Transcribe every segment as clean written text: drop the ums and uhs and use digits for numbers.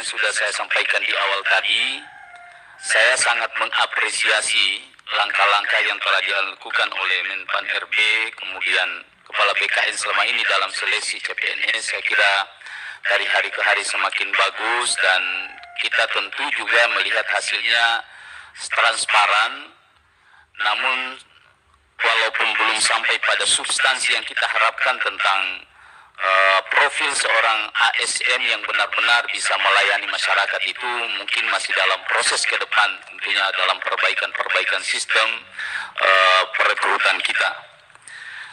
yang sudah saya sampaikan di awal tadi, saya sangat mengapresiasi langkah-langkah yang telah dilakukan oleh Menpan RB, kemudian Kepala BKN selama ini dalam seleksi CPNS. Saya kira dari hari ke hari semakin bagus dan kita tentu juga melihat hasilnya transparan. Namun walaupun belum sampai pada substansi yang kita harapkan tentang profil seorang ASN yang benar-benar bisa melayani masyarakat itu mungkin masih dalam proses ke depan, tentunya dalam perbaikan sistem perekrutan kita.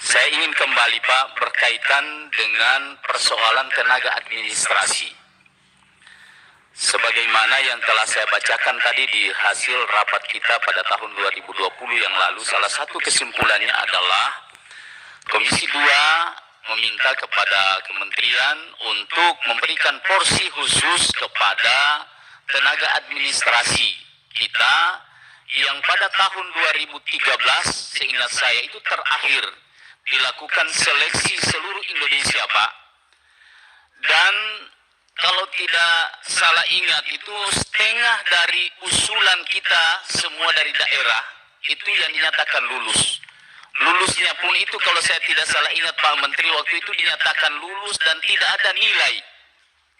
Saya ingin kembali Pak berkaitan dengan persoalan tenaga administrasi. Sebagaimana yang telah saya bacakan tadi di hasil rapat kita pada tahun 2020 yang lalu, salah satu kesimpulannya adalah Komisi 2 meminta kepada kementerian untuk memberikan porsi khusus kepada tenaga administrasi kita yang pada tahun 2013 seingat saya itu terakhir dilakukan seleksi seluruh Indonesia Pak. Dan kalau tidak salah ingat itu setengah dari usulan kita semua dari daerah itu yang dinyatakan lulus. Lulusnya pun itu kalau saya tidak salah ingat Pak Menteri waktu itu dinyatakan lulus dan tidak ada nilai,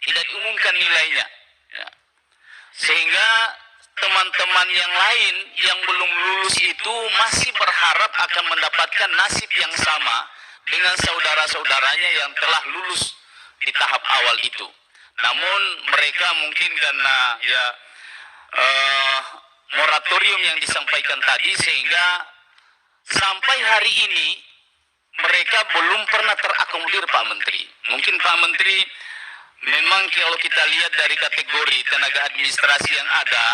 tidak diumumkan nilainya. Ya. Sehingga teman-teman yang lain yang belum lulus itu masih berharap akan mendapatkan nasib yang sama dengan saudara-saudaranya yang telah lulus di tahap awal itu. Namun mereka mungkin karena moratorium yang disampaikan tadi sehingga sampai hari ini mereka belum pernah terakomodir Pak Menteri. Mungkin Pak Menteri memang kalau kita lihat dari kategori tenaga administrasi yang ada,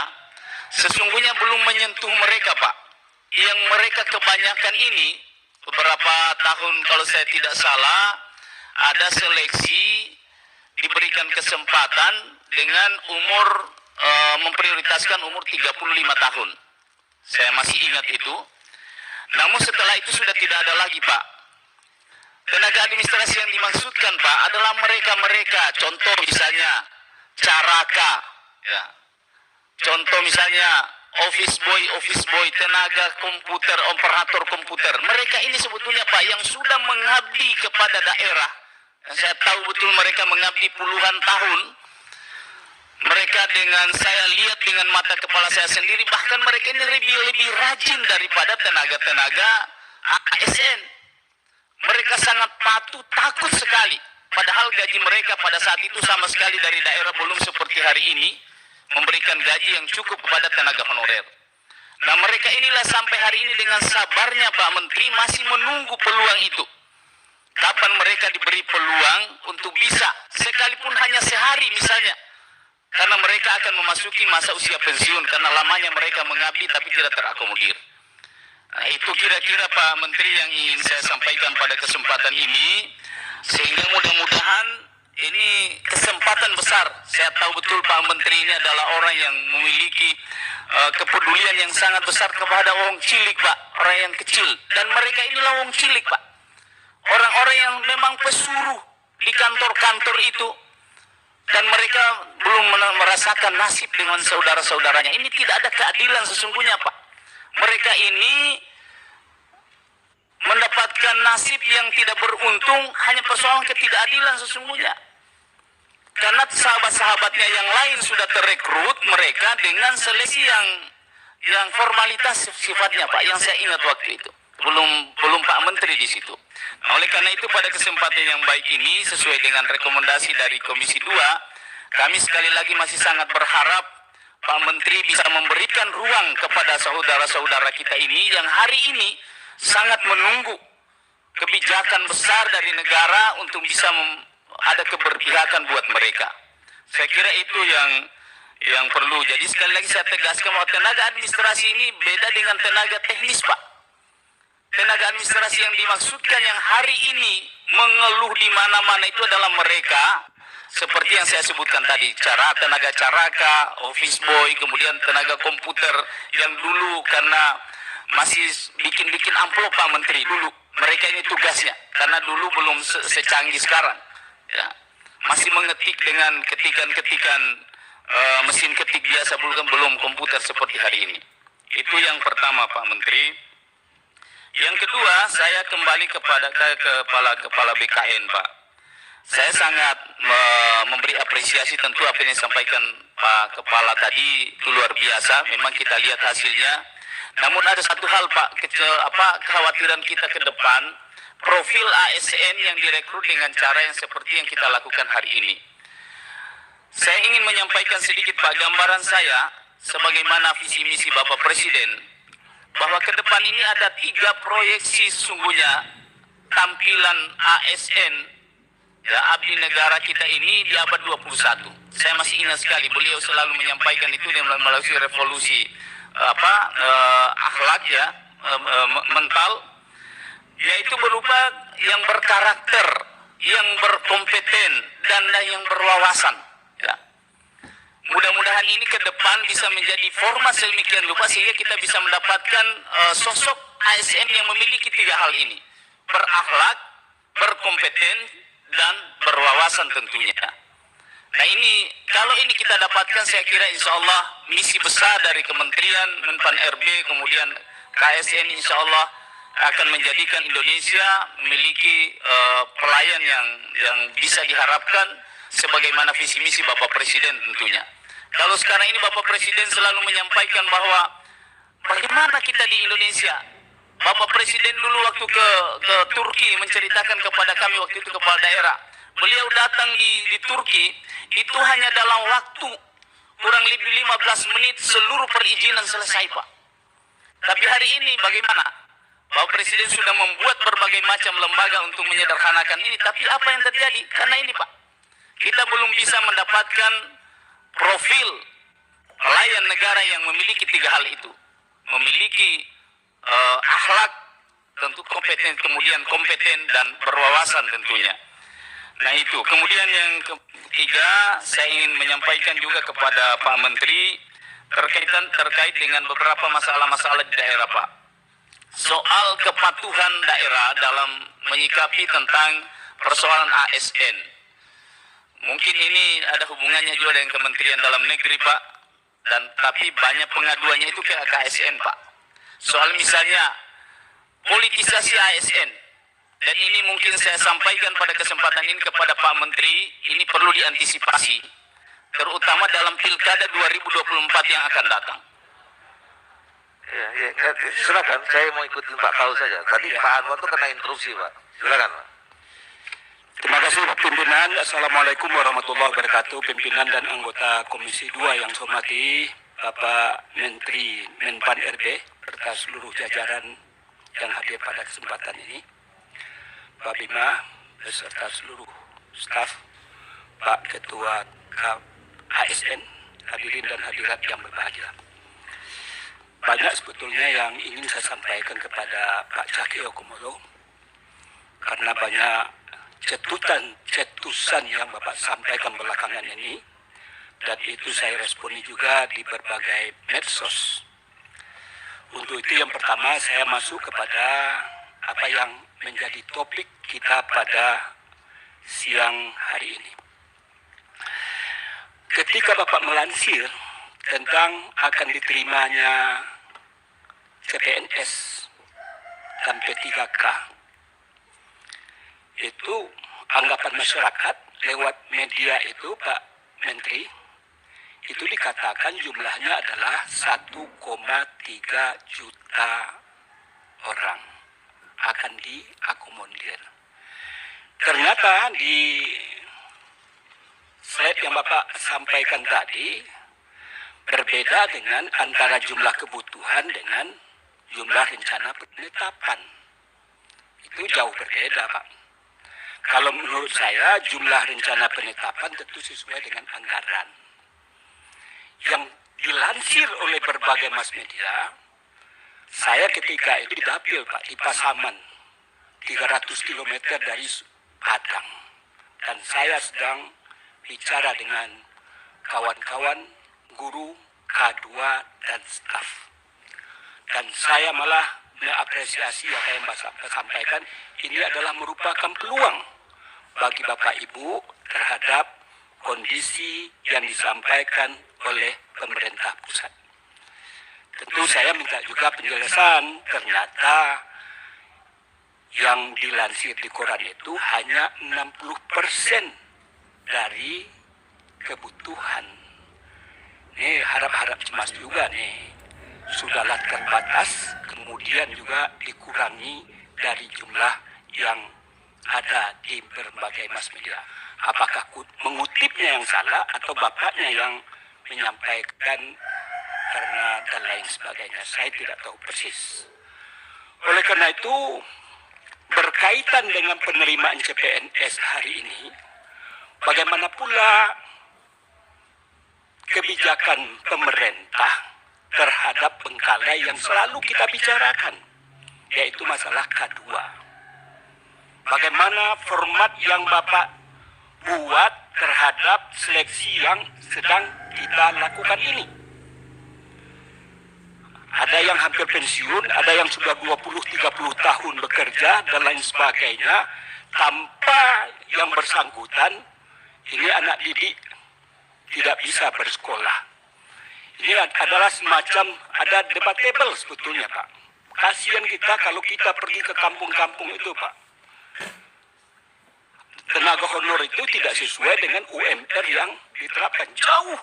sesungguhnya belum menyentuh mereka Pak. Yang mereka kebanyakan ini beberapa tahun kalau saya tidak salah ada seleksi diberikan kesempatan dengan umur memprioritaskan umur 35 tahun. Saya masih ingat itu. Namun setelah itu sudah tidak ada lagi Pak. Tenaga administrasi yang dimaksudkan Pak adalah mereka-mereka, contoh misalnya Caraka, ya. Contoh misalnya office boy, tenaga komputer, operator komputer. Mereka ini sebetulnya Pak yang sudah mengabdi kepada daerah. Dan saya tahu betul mereka mengabdi puluhan tahun. Mereka dengan saya lihat dengan mata kepala saya sendiri, bahkan mereka ini lebih rajin daripada tenaga-tenaga ASN. Mereka sangat patuh, takut sekali. Padahal gaji mereka pada saat itu sama sekali dari daerah belum seperti hari ini memberikan gaji yang cukup kepada tenaga honorer. Nah mereka inilah sampai hari ini dengan sabarnya Pak Menteri masih menunggu peluang itu. Kapan mereka diberi peluang untuk bisa, sekalipun hanya sehari misalnya. Karena mereka akan memasuki masa usia pensiun karena lamanya mereka mengabdi tapi tidak terakomodir. Nah, itu kira-kira Pak Menteri yang ingin saya sampaikan pada kesempatan ini, sehingga mudah-mudahan ini kesempatan besar. Saya tahu betul Pak Menteri ini adalah orang yang memiliki kepedulian yang sangat besar kepada orang cilik Pak, orang yang kecil. Dan mereka inilah orang cilik Pak, orang-orang yang memang pesuruh di kantor-kantor itu. Dan mereka belum merasakan nasib dengan saudara-saudaranya. Ini tidak ada keadilan sesungguhnya Pak. Mereka ini mendapatkan nasib yang tidak beruntung hanya persoalan ketidakadilan sesungguhnya. Karena sahabat-sahabatnya yang lain sudah terekrut mereka dengan seleksi yang formalitas sifatnya Pak. Yang saya ingat waktu itu. Belum Pak Menteri di situ. Nah, oleh karena itu pada kesempatan yang baik ini sesuai dengan rekomendasi dari Komisi 2, kami sekali lagi masih sangat berharap Pak Menteri bisa memberikan ruang kepada saudara-saudara kita ini yang hari ini sangat menunggu kebijakan besar dari negara untuk bisa ada keberpihakan buat mereka. Saya kira itu yang perlu. Jadi sekali lagi saya tegaskan bahwa tenaga administrasi ini beda dengan tenaga teknis Pak. Tenaga administrasi yang dimaksudkan yang hari ini mengeluh di mana-mana itu adalah mereka seperti yang saya sebutkan tadi, tenaga caraka, office boy, kemudian tenaga komputer yang dulu karena masih bikin-bikin amplop Pak Menteri dulu. Mereka ini tugasnya karena dulu belum secanggih sekarang. Ya. Masih mengetik dengan ketikan-ketikan mesin ketik biasa, belum komputer seperti hari ini. Itu yang pertama, Pak Menteri. Yang kedua, saya kembali kepada kepala BKN, Pak. Saya sangat memberi apresiasi tentu apa yang disampaikan Pak Kepala tadi, itu luar biasa. Memang kita lihat hasilnya. Namun ada satu hal, Pak, kekhawatiran kita ke depan, profil ASN yang direkrut dengan cara yang seperti yang kita lakukan hari ini. Saya ingin menyampaikan sedikit, Pak, gambaran saya sebagaimana visi misi Bapak Presiden, bahwa ke depan ini ada 3 proyeksi sesungguhnya tampilan ASN ya, abdi negara kita ini di abad 21. Saya masih ingat sekali beliau selalu menyampaikan itu melalui revolusi akhlak ya, mental, yaitu berupa yang berkarakter, yang berkompeten dan yang berwawasan ya. Mudah-mudahan ini ke depan bisa menjadi format sedemikian rupa sehingga kita bisa mendapatkan sosok ASN yang memiliki 3 hal ini: berakhlak, berkompeten, dan berwawasan tentunya. Nah ini, kalau ini kita dapatkan, saya kira insya Allah misi besar dari Kementerian, Menpan RB, kemudian KSN insya Allah akan menjadikan Indonesia memiliki pelayan yang bisa diharapkan sebagaimana visi misi Bapak Presiden tentunya. Kalau sekarang ini Bapak Presiden selalu menyampaikan bahwa bagaimana kita di Indonesia. Bapak Presiden dulu waktu ke Turki menceritakan kepada kami waktu itu kepala daerah. Beliau datang di Turki itu hanya dalam waktu kurang lebih 15 menit seluruh perizinan selesai, Pak. Tapi hari ini bagaimana? Bapak Presiden sudah membuat berbagai macam lembaga untuk menyederhanakan ini. Tapi apa yang terjadi? Karena ini, Pak, kita belum bisa mendapatkan profil pelayan negara yang memiliki 3 hal itu. Memiliki akhlak, tentu kompeten, kemudian kompeten dan berwawasan tentunya. Nah itu. Kemudian yang ketiga, saya ingin menyampaikan juga kepada Pak Menteri terkait dengan beberapa masalah-masalah di daerah, Pak. Soal kepatuhan daerah dalam menyikapi tentang persoalan ASN. Mungkin ini ada hubungannya juga dengan Kementerian Dalam Negeri, Pak. Tapi banyak pengaduannya itu ke ASN, Pak. Soal misalnya politisasi ASN, dan ini mungkin saya sampaikan pada kesempatan ini kepada Pak Menteri, ini perlu diantisipasi, terutama dalam Pilkada 2024 yang akan datang. Ya, silakan, saya mau ikutin Pak Paul saja. Tadi Pak Anwar itu kena interupsi, Pak. Silakan, Pak. Terima kasih pimpinan. Assalamualaikum warahmatullahi wabarakatuh. Pimpinan dan anggota Komisi 2 yang saya hormati, Bapak Menteri Menpan RB serta seluruh jajaran yang hadir pada kesempatan ini, Pak Bima beserta seluruh staf, Pak Ketua ASN, hadirin dan hadirat yang berbahagia. Banyak sebetulnya yang ingin saya sampaikan kepada Pak Cahyo Kumolo, karena banyak cetusan yang Bapak sampaikan belakangan ini, dan itu saya responi juga di berbagai medsos. Untuk itu yang pertama saya masuk kepada apa yang menjadi topik kita pada siang hari ini. Ketika Bapak melansir tentang akan diterimanya CPNS dan P3K, itu anggapan masyarakat lewat media itu, Pak Menteri, itu dikatakan jumlahnya adalah 1,3 juta orang akan diakomodir. Ternyata di slide yang Bapak sampaikan tadi berbeda dengan antara jumlah kebutuhan dengan jumlah rencana penetapan. Itu jauh berbeda, Pak. Kalau menurut saya jumlah rencana penetapan tentu sesuai dengan anggaran. Yang dilansir oleh berbagai mass media, saya ketika itu di Dapil, Pak, di Pasaman, 300 km dari Padang. Dan saya sedang bicara dengan kawan-kawan, guru, K2, dan staf. Dan saya malah mengapresiasi apa yang Bapak sampaikan, ini adalah merupakan peluang bagi Bapak Ibu terhadap kondisi yang disampaikan oleh pemerintah pusat. Tentu saya minta juga penjelasan, ternyata yang dilansir di koran itu hanya 60% dari kebutuhan. Nih harap-harap cemas juga nih. Sudahlah terbatas, kemudian juga dikurangi dari jumlah yang ada di berbagai mass media. Apakah mengutipnya yang salah atau bapaknya yang menyampaikan karena dan lain sebagainya. Saya tidak tahu persis. Oleh karena itu, berkaitan dengan penerimaan CPNS hari ini, bagaimana pula kebijakan pemerintah terhadap Bengkalai yang selalu kita bicarakan, yaitu masalah K2. Bagaimana format yang Bapak buat terhadap seleksi yang sedang kita lakukan ini. Ada yang hampir pensiun, ada yang sudah 20-30 tahun bekerja dan lain sebagainya, tanpa yang bersangkutan, ini anak didik tidak bisa bersekolah. Ini adalah semacam, ada debatable sebetulnya Pak. Kasihan kita kalau kita pergi ke kampung-kampung itu Pak. Tenaga honor itu tidak sesuai dengan UMR yang diterapkan. Jauh.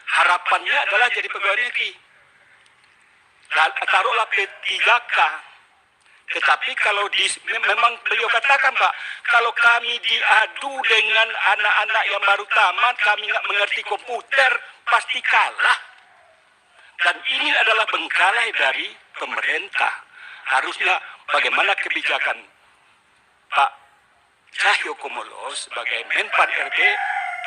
Harapannya adalah jadi pegawai negeri. Taruhlah P3K. Tetapi kalau memang beliau katakan Pak, kalau kami diadu dengan anak-anak yang baru tamat, kami nggak mengerti komputer, pasti kalah. Dan ini adalah Bengkalai dari pemerintah. Harusnya bagaimana kebijakan Pak Cahyokumolo sebagai Menpan RB,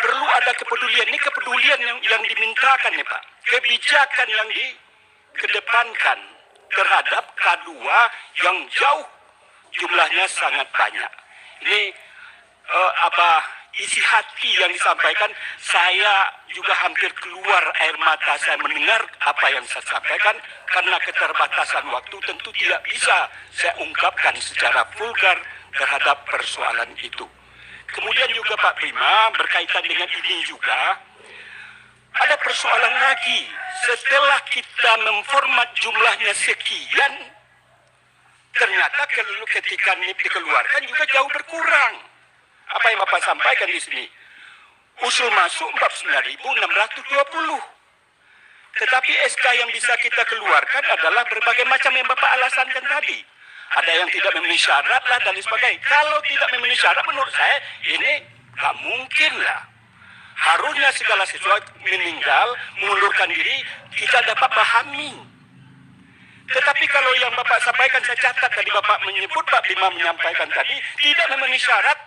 perlu ada kepedulian. Ini kepedulian yang dimintakan nih Pak. Kebijakan yang dikedepankan terhadap K2 yang jauh jumlahnya sangat banyak. Ini isi hati yang disampaikan, saya juga hampir keluar air mata saya mendengar apa yang saya sampaikan, karena keterbatasan waktu tentu tidak bisa saya ungkapkan secara vulgar terhadap persoalan itu. Kemudian juga Pak Prima, berkaitan dengan ini juga, ada persoalan lagi. Setelah kita memformat jumlahnya sekian, ternyata ketika NIP dikeluarkan juga jauh berkurang. Apa yang Bapak sampaikan di sini? Usul masuk 49.620. Tetapi SK yang bisa kita keluarkan adalah berbagai macam yang Bapak alasankan tadi. Ada yang tidak memenuhi syarat lah dan sebagainya. Kalau tidak memenuhi syarat, menurut saya ini tak mungkin lah. Harusnya segala sesuatu meninggal, mengundurkan diri, kita dapat pahami. Tetapi kalau yang Bapak sampaikan, saya catat tadi Bapak menyebut, Pak Bima menyampaikan tadi, tidak memenuhi syarat.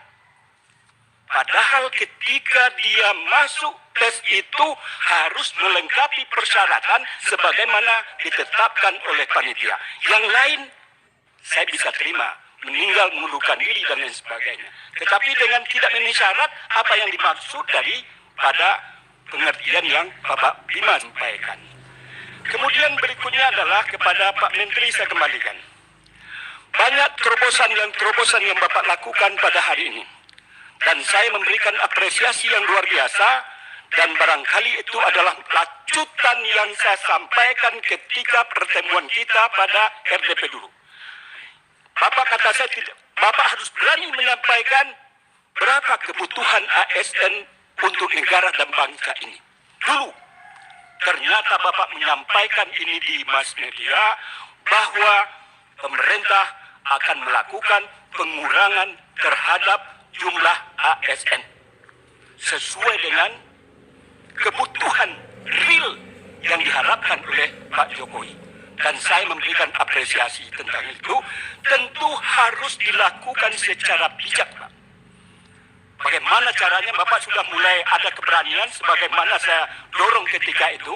Padahal ketika dia masuk tes itu harus melengkapi persyaratan sebagaimana ditetapkan oleh panitia. Yang lain saya bisa terima, meninggal, mengundurkan diri dan lain sebagainya. Tetapi dengan tidak memenuhi syarat, apa yang dimaksud dari pada pengertian yang Bapak Bima sampaikan. Kemudian berikutnya adalah kepada Pak Menteri saya kembalikan. Banyak terobosan yang Bapak lakukan pada hari ini. Dan saya memberikan apresiasi yang luar biasa, dan barangkali itu adalah lanjutan yang saya sampaikan ketika pertemuan kita pada RDP dulu. Bapak kata saya, Bapak harus berani menyampaikan berapa kebutuhan ASN untuk negara dan bangsa ini. Dulu, ternyata Bapak menyampaikan ini di mass media, bahwa pemerintah akan melakukan pengurangan terhadap jumlah ASN sesuai dengan kebutuhan real yang diharapkan oleh Pak Jokowi. Dan saya memberikan apresiasi tentang itu. Tentu harus dilakukan secara bijak, Pak. Bagaimana caranya? Bapak sudah mulai ada keberanian sebagaimana saya dorong ketika itu.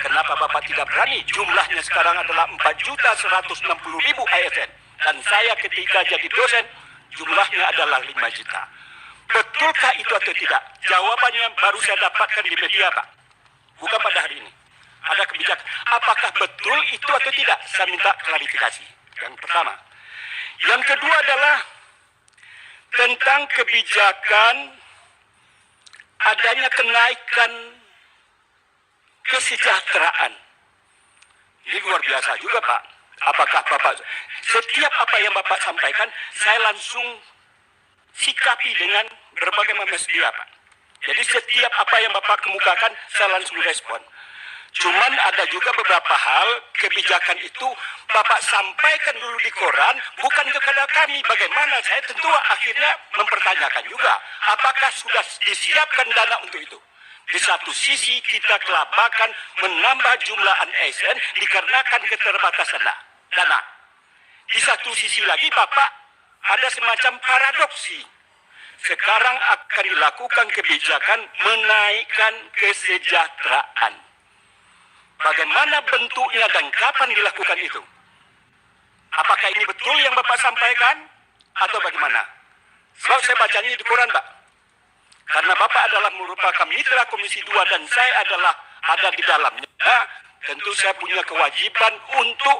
Kenapa Bapak tidak berani? Jumlahnya sekarang adalah 4.160.000 ASN. Dan saya ketika jadi dosen, jumlahnya adalah 5 juta. Betulkah itu atau tidak? Jawabannya baru saya dapatkan di media, Pak. Bukan pada hari ini. Ada kebijakan. Apakah betul itu atau tidak? Saya minta klarifikasi. Yang pertama. Yang kedua adalah tentang kebijakan adanya kenaikan kesejahteraan. Ini luar biasa juga, Pak. Apakah Bapak, setiap apa yang Bapak sampaikan, saya langsung sikapi dengan berbagai macam media, Pak. Jadi setiap apa yang Bapak kemukakan, saya langsung respon. Cuman ada juga beberapa hal, kebijakan itu Bapak sampaikan dulu di koran, bukan kepada kami. Bagaimana? Saya tentu akhirnya mempertanyakan juga, apakah sudah disiapkan dana untuk itu? Di satu sisi kita kelabakan menambah jumlah ASN dikarenakan keterbatasan dana. Di satu sisi lagi Bapak ada semacam paradoksi. Sekarang akan dilakukan kebijakan menaikkan kesejahteraan. Bagaimana bentuknya dan kapan dilakukan itu? Apakah ini betul yang Bapak sampaikan? Atau bagaimana? Sebab saya bacanya di koran, Pak. Karena Bapak adalah merupakan mitra Komisi 2 dan saya adalah ada di dalamnya, tentu saya punya kewajiban untuk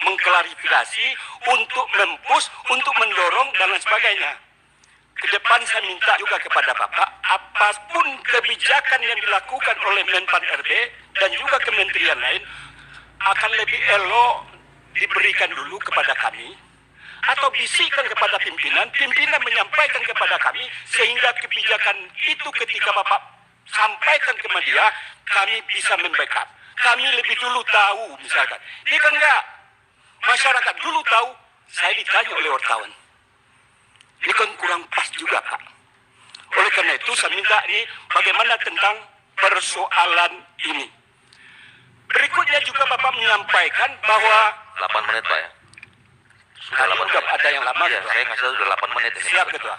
mengklarifikasi, untuk mempush, untuk mendorong dan lain sebagainya. Ke depan saya minta juga kepada Bapak, apapun kebijakan yang dilakukan oleh Menpan RB dan juga kementerian lain akan lebih elok diberikan dulu kepada kami, atau bisikkan kepada pimpinan, pimpinan menyampaikan kepada kami, sehingga kebijakan itu ketika Bapak sampaikan ke media, kami bisa membackup. Kami lebih dulu tahu, misalkan. Ini kan enggak. Masyarakat dulu tahu, saya ditanya oleh wartawan. Ini kan kurang pas juga, Pak. Oleh karena itu, saya minta ini bagaimana tentang persoalan ini. Berikutnya juga Bapak menyampaikan bahwa 8 menit, Pak ya. Sudah tadi 8 udah menit. ada yang lama, Iya, Ketua. saya ngasih tahu sudah 8 menit ini. Siap, Ketua.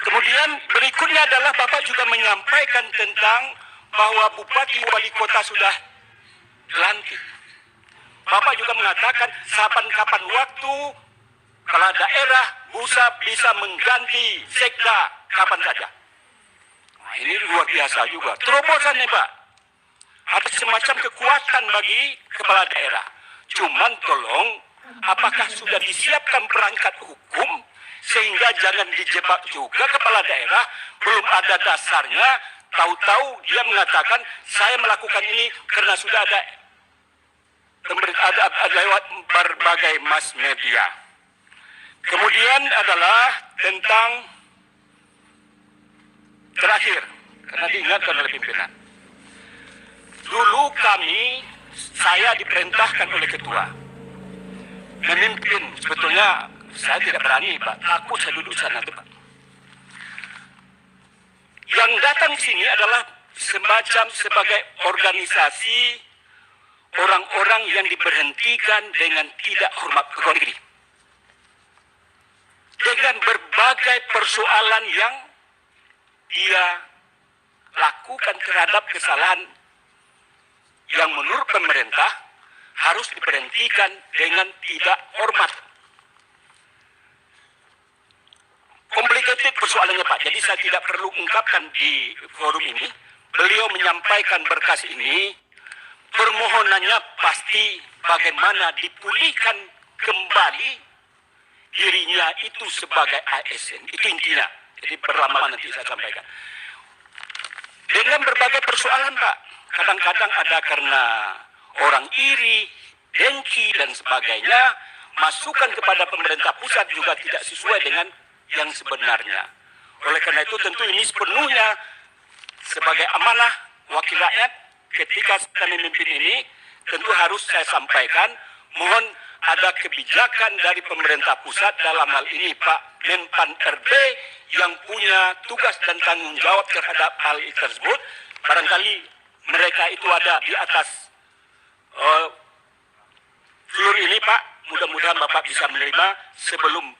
Kemudian berikutnya adalah Bapak juga menyampaikan tentang bahwa Bupati Wali Kota sudah dilantik. Bapak juga mengatakan kapan waktu kalau daerah bisa mengganti sekda kapan saja. Nah, ini luar biasa juga. Terobosan nih, Pak. Ada semacam kekuatan bagi kepala daerah. Cuman tolong, apakah sudah disiapkan perangkat hukum sehingga jangan dijebak juga kepala daerah, belum ada dasarnya, tahu-tahu dia mengatakan saya melakukan ini karena sudah ada lewat berbagai mass media. Kemudian adalah tentang terakhir, karena diingatkan oleh pimpinan. Dulu saya diperintahkan oleh ketua memimpin. Sebetulnya saya tidak berani, Pak. Takut saya duduk sana, Pak. Yang datang sini adalah semacam sebagai organisasi orang-orang yang diberhentikan dengan tidak hormat pegawai negeri. Dengan berbagai persoalan yang dia lakukan terhadap kesalahan yang menurut pemerintah harus diberhentikan dengan tidak hormat. Complicated persoalannya, Pak. Jadi saya tidak perlu ungkapkan di forum ini. Beliau menyampaikan berkas ini. Permohonannya pasti bagaimana dipulihkan kembali dirinya itu sebagai ASN. Itu intinya. Jadi perlama nanti saya sampaikan. Dengan berbagai persoalan, Pak. Kadang-kadang ada karena orang iri, dengki, dan sebagainya. Masukan kepada pemerintah pusat juga tidak sesuai dengan yang sebenarnya. Oleh karena itu tentu ini sepenuhnya sebagai amanah wakil rakyat ketika saya memimpin ini, tentu harus saya sampaikan, mohon ada kebijakan dari pemerintah pusat dalam hal ini Pak Menpan RB yang punya tugas dan tanggung jawab terhadap hal tersebut. Barangkali mereka itu ada di atas floor ini, Pak. Mudah-mudahan Bapak bisa menerima sebelum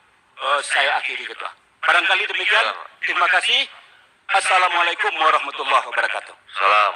saya akhiri, Ketua. Barangkali demikian. Terima kasih. Assalamualaikum warahmatullahi wabarakatuh. Salam.